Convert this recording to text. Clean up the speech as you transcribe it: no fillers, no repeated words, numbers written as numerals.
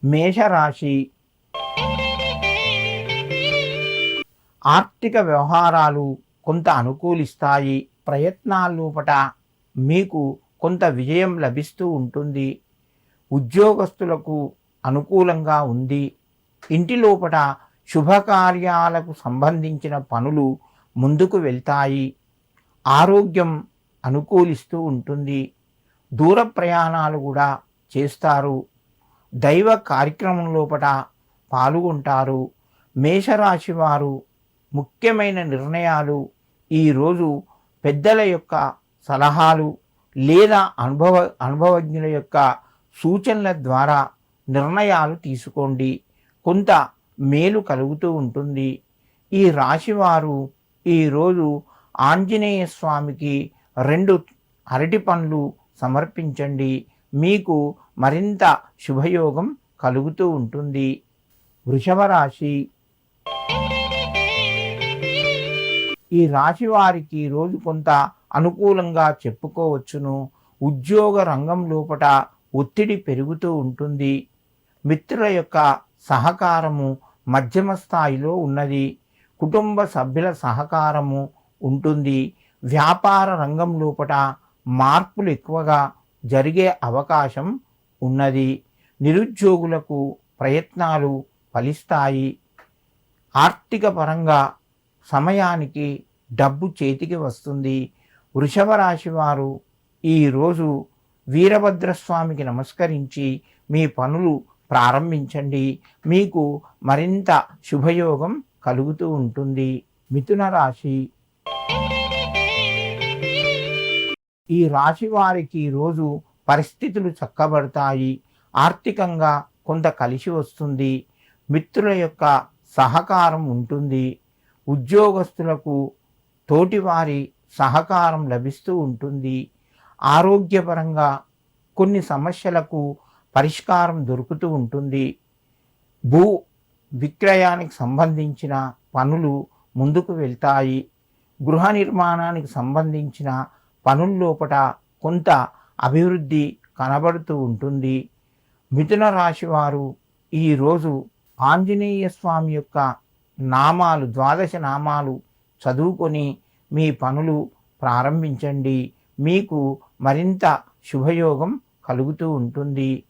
మేషరాశి ఆర్థిక వ్యవహారాలు కొంత అనుకూలిస్తాయి. ప్రయత్నాల లోపట మీకు కొంత విజయం లభిస్తూ ఉంటుంది. ఉద్యోగస్తులకు అనుకూలంగా ఉంది. ఇంటి లోపట శుభకార్యాలకు సంబంధించిన పనులు ముందుకు వెళ్తాయి. ఆరోగ్యం అనుకూలిస్తూ ఉంటుంది. దూర ప్రయాణాలు కూడా చేస్తారు. దైవ కార్యక్రమం లోపట పాల్గొంటారు. మేషరాశి వారు ముఖ్యమైన నిర్ణయాలు ఈరోజు పెద్దల యొక్క సలహాలు లేదా అనుభవజ్ఞుల యొక్క సూచనల ద్వారా నిర్ణయాలు తీసుకోండి. కొంత మేలు కలుగుతూ ఉంటుంది. ఈ రాశివారు ఈరోజు ఆంజనేయ స్వామికి 2 అరటి పండ్లు సమర్పించండి. మీకు మరింత శుభయోగం కలుగుతూ ఉంటుంది. వృషభ రాశి ఈ రాశి వారికి రోజు కొంత అనుకూలంగా చెప్పుకోవచ్చును. ఉద్యోగ రంగం లోపట ఒత్తిడి పెరుగుతూ ఉంటుంది. మిత్రుల యొక్క సహకారము మధ్యమ స్థాయిలో ఉన్నది. కుటుంబ సభ్యుల సహకారము ఉంటుంది. వ్యాపార రంగం లోపట మార్పులు ఎక్కువగా జరిగే అవకాశం ఉన్నది. నిరుద్యోగులకు ప్రయత్నాలు ఫలిస్తాయి. ఆర్థిక పరంగా సమయానికి డబ్బు చేతికి వస్తుంది. వృషభ రాశి వారు ఈరోజు వీరభద్రస్వామికి నమస్కరించి మీ పనులు ప్రారంభించండి. మీకు మరింత శుభయోగం కలుగుతూ ఉంటుంది. మిథున రాశి ఈ రాశి వారికి రోజు పరిస్థితులు చక్కబడతాయి. ఆర్థికంగా కొంత కలిసి వస్తుంది. మిత్రుల యొక్క సహకారం ఉంటుంది. ఉద్యోగస్తులకు తోటివారి సహకారం లభిస్తూ ఉంటుంది. ఆరోగ్యపరంగా కొన్ని సమస్యలకు పరిష్కారం దొరుకుతూ ఉంటుంది. భూ విక్రయానికి సంబంధించిన పనులు ముందుకు వెళ్తాయి. గృహ నిర్మాణానికి సంబంధించిన పనుల లోపట కొంత అభివృద్ధి కనబడుతూ ఉంటుంది. మిథున రాశి వారు ఈరోజు ఆంజనేయ స్వామి యొక్క నామాలు 12 నామాలు చదువుకొని మీ పనులు ప్రారంభించండి. మీకు మరింత శుభయోగం కలుగుతూ ఉంటుంది.